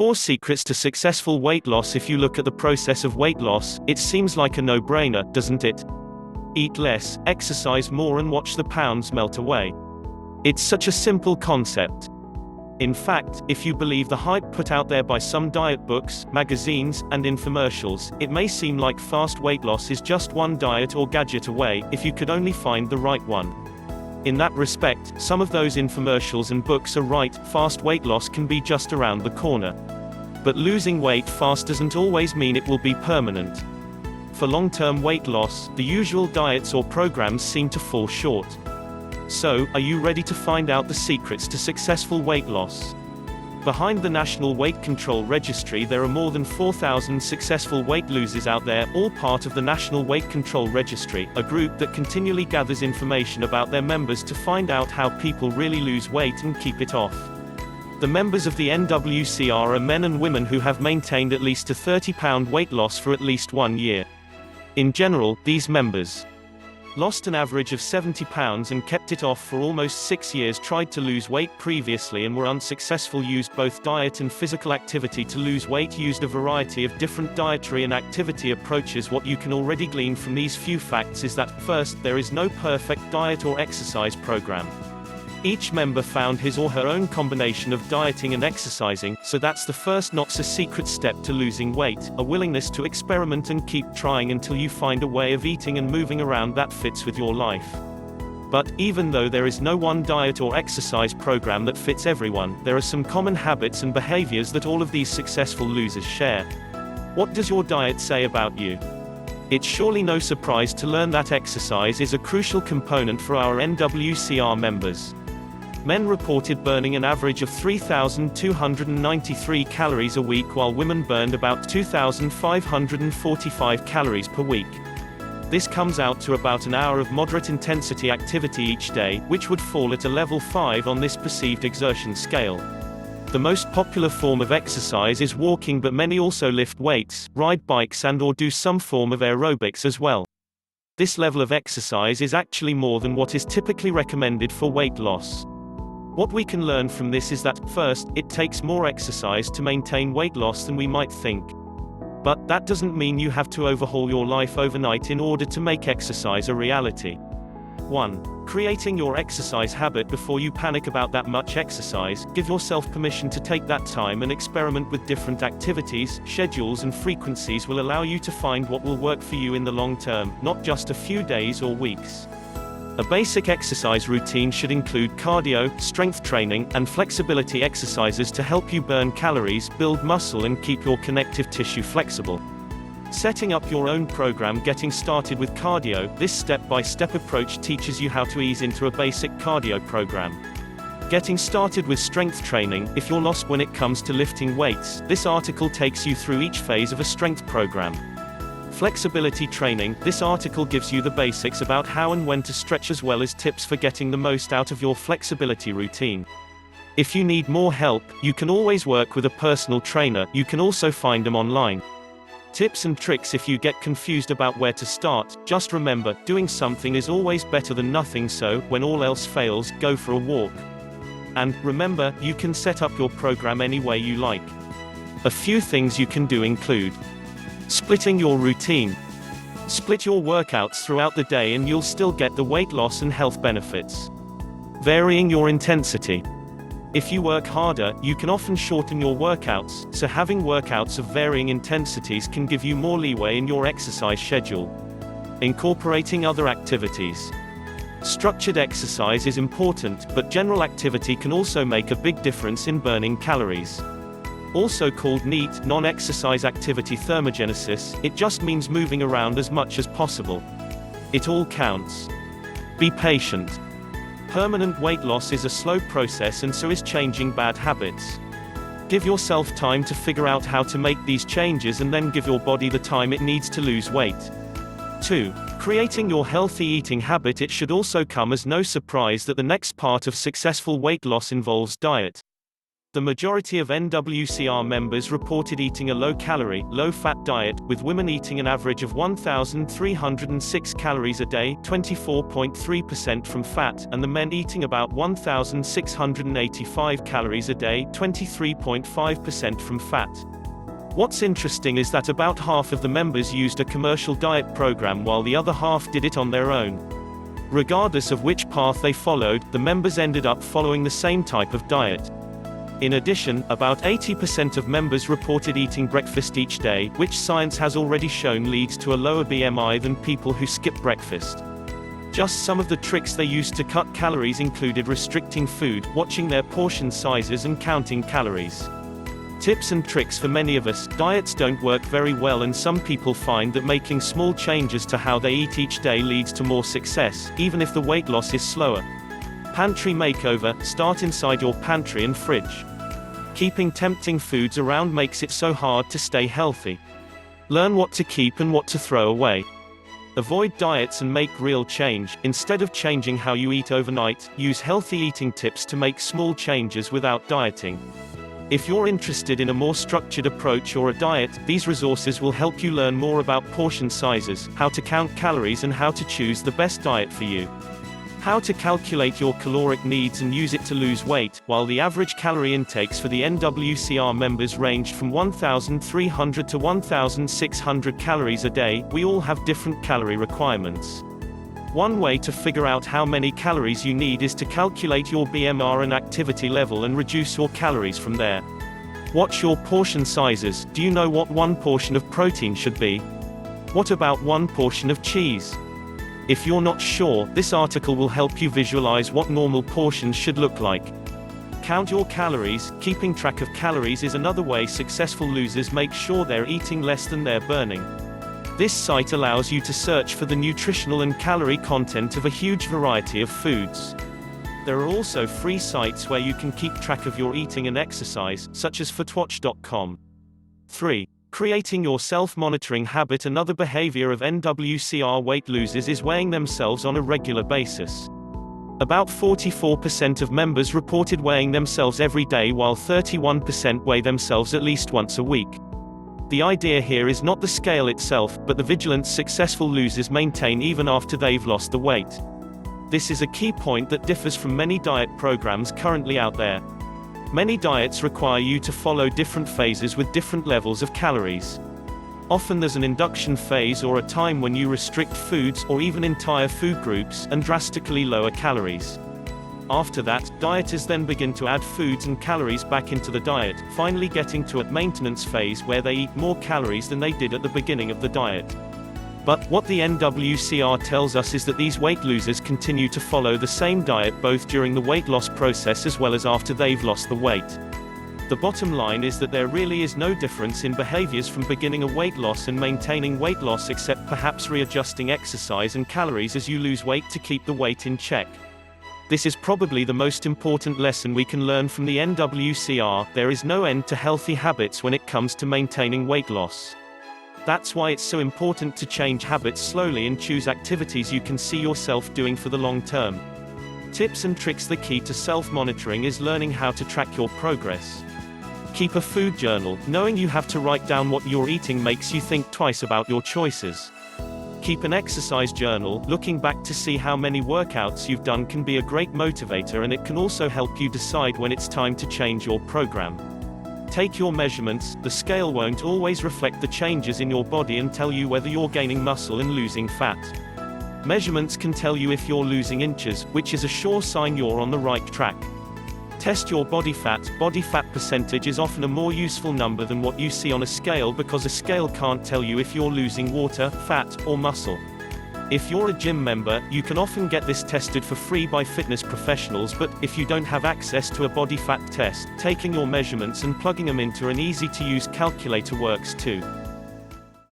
4 secrets to successful weight loss. If you look at the process of weight loss, it seems like a no-brainer, doesn't it? Eat less, exercise more and watch the pounds melt away. It's such a simple concept. In fact, if you believe the hype put out there by some diet books, magazines, and infomercials, it may seem like fast weight loss is just one diet or gadget away, if you could only find the right one. In that respect, some of those infomercials and books are right. Fast weight loss can be just around the corner. But losing weight fast doesn't always mean it will be permanent. For long-term weight loss, the usual diets or programs seem to fall short. So, are you ready to find out the secrets to successful weight loss? Behind the National Weight Control Registry there are more than 4,000 successful weight losers out there, all part of the National Weight Control Registry, a group that continually gathers information about their members to find out how people really lose weight and keep it off. The members of the NWCR are men and women who have maintained at least a 30-pound weight loss for at least 1 year. In general, these members lost an average of 70 pounds and kept it off for almost 6 years. Tried to lose weight previously and were unsuccessful. Used both diet and physical activity to lose weight. Used a variety of different dietary and activity approaches. What you can already glean from these few facts is that, first, there is no perfect diet or exercise program. Each member found his or her own combination of dieting and exercising, so that's the first not so secret step to losing weight, a willingness to experiment and keep trying until you find a way of eating and moving around that fits with your life. But, even though there is no one diet or exercise program that fits everyone, there are some common habits and behaviors that all of these successful losers share. What does your diet say about you? It's surely no surprise to learn that exercise is a crucial component for our NWCR members. Men reported burning an average of 3,293 calories a week, while women burned about 2,545 calories per week. This comes out to about an hour of moderate intensity activity each day, which would fall at a level 5 on this perceived exertion scale. The most popular form of exercise is walking, but many also lift weights, ride bikes and/or do some form of aerobics as well. This level of exercise is actually more than what is typically recommended for weight loss. What we can learn from this is that, first, it takes more exercise to maintain weight loss than we might think. But that doesn't mean you have to overhaul your life overnight in order to make exercise a reality. 1. Creating your exercise habit. Before you panic about that much exercise, give yourself permission to take that time and experiment with different activities. Schedules and frequencies will allow you to find what will work for you in the long term, not just a few days or weeks. A basic exercise routine should include cardio, strength training, and flexibility exercises to help you burn calories, build muscle and keep your connective tissue flexible. Setting up your own program. Getting started with cardio. This step-by-step approach teaches you how to ease into a basic cardio program. Getting started with strength training. If you're lost when it comes to lifting weights, this article takes you through each phase of a strength program. Flexibility training. This article gives you the basics about how and when to stretch, as well as tips for getting the most out of your flexibility routine. If you need more help, you can always work with a personal trainer. You can also find them online. Tips and tricks. If you get confused about where to start, just remember, doing something is always better than nothing, so, when all else fails, go for a walk. And, remember, you can set up your program any way you like. A few things you can do include: splitting your routine. Split your workouts throughout the day and you'll still get the weight loss and health benefits. Varying your intensity. If you work harder, you can often shorten your workouts, so having workouts of varying intensities can give you more leeway in your exercise schedule. Incorporating other activities. Structured exercise is important, but general activity can also make a big difference in burning calories. Also called NEAT, non-exercise activity thermogenesis, it just means moving around as much as possible. It all counts. Be patient. Permanent weight loss is a slow process, and so is changing bad habits. Give yourself time to figure out how to make these changes, and then give your body the time it needs to lose weight. 2. Creating your healthy eating habit. It should also come as no surprise that the next part of successful weight loss involves diet. The majority of NWCR members reported eating a low-calorie, low-fat diet, with women eating an average of 1,306 calories a day, 24.3% from fat, and the men eating about 1,685 calories a day, 23.5% from fat. What's interesting is that about half of the members used a commercial diet program while the other half did it on their own. Regardless of which path they followed, the members ended up following the same type of diet. In addition, about 80% of members reported eating breakfast each day, which science has already shown leads to a lower BMI than people who skip breakfast. Just some of the tricks they used to cut calories included restricting food, watching their portion sizes and counting calories. Tips and tricks for many of us, diets don't work very well, and some people find that making small changes to how they eat each day leads to more success, even if the weight loss is slower. Pantry makeover: start inside your pantry and fridge. Keeping tempting foods around makes it so hard to stay healthy. Learn what to keep and what to throw away. Avoid diets and make real change. Instead of changing how you eat overnight, use healthy eating tips to make small changes without dieting. If you're interested in a more structured approach or a diet, these resources will help you learn more about portion sizes, how to count calories, and how to choose the best diet for you. How to calculate your caloric needs and use it to lose weight. While the average calorie intakes for the NWCR members ranged from 1,300 to 1,600 calories a day, we all have different calorie requirements. One way to figure out how many calories you need is to calculate your BMR and activity level and reduce your calories from there. Watch your portion sizes. Do you know what one portion of protein should be? What about one portion of cheese? If you're not sure, this article will help you visualize what normal portions should look like. Count your calories. Keeping track of calories is another way successful losers make sure they're eating less than they're burning. This site allows you to search for the nutritional and calorie content of a huge variety of foods. There are also free sites where you can keep track of your eating and exercise, such as footwatch.com. 3. Creating your self-monitoring habit. Another behavior of NWCR weight losers is weighing themselves on a regular basis. About 44% of members reported weighing themselves every day, while 31% weigh themselves at least once a week. The idea here is not the scale itself, but the vigilance successful losers maintain even after they've lost the weight. This is a key point that differs from many diet programs currently out there. Many diets require you to follow different phases with different levels of calories. Often there's an induction phase or a time when you restrict foods, or even entire food groups, and drastically lower calories. After that, dieters then begin to add foods and calories back into the diet, finally getting to a maintenance phase where they eat more calories than they did at the beginning of the diet. But what the NWCR tells us is that these weight losers continue to follow the same diet both during the weight loss process as well as after they've lost the weight. The bottom line is that there really is no difference in behaviors from beginning a weight loss and maintaining weight loss, except perhaps readjusting exercise and calories as you lose weight to keep the weight in check. This is probably the most important lesson we can learn from the NWCR. There is no end to healthy habits when it comes to maintaining weight loss. That's why it's so important to change habits slowly and choose activities you can see yourself doing for the long term. Tips and tricks. The key to self-monitoring is learning how to track your progress. Keep a food journal. Knowing you have to write down what you're eating makes you think twice about your choices. Keep an exercise journal. Looking back to see how many workouts you've done can be a great motivator, and it can also help you decide when it's time to change your program. Take your measurements. The scale won't always reflect the changes in your body and tell you whether you're gaining muscle and losing fat. Measurements can tell you if you're losing inches, which is a sure sign you're on the right track. Test your body fat. Body fat percentage is often a more useful number than what you see on a scale, because a scale can't tell you if you're losing water, fat, or muscle. If you're a gym member, you can often get this tested for free by fitness professionals, but if you don't have access to a body fat test, taking your measurements and plugging them into an easy-to-use calculator works too.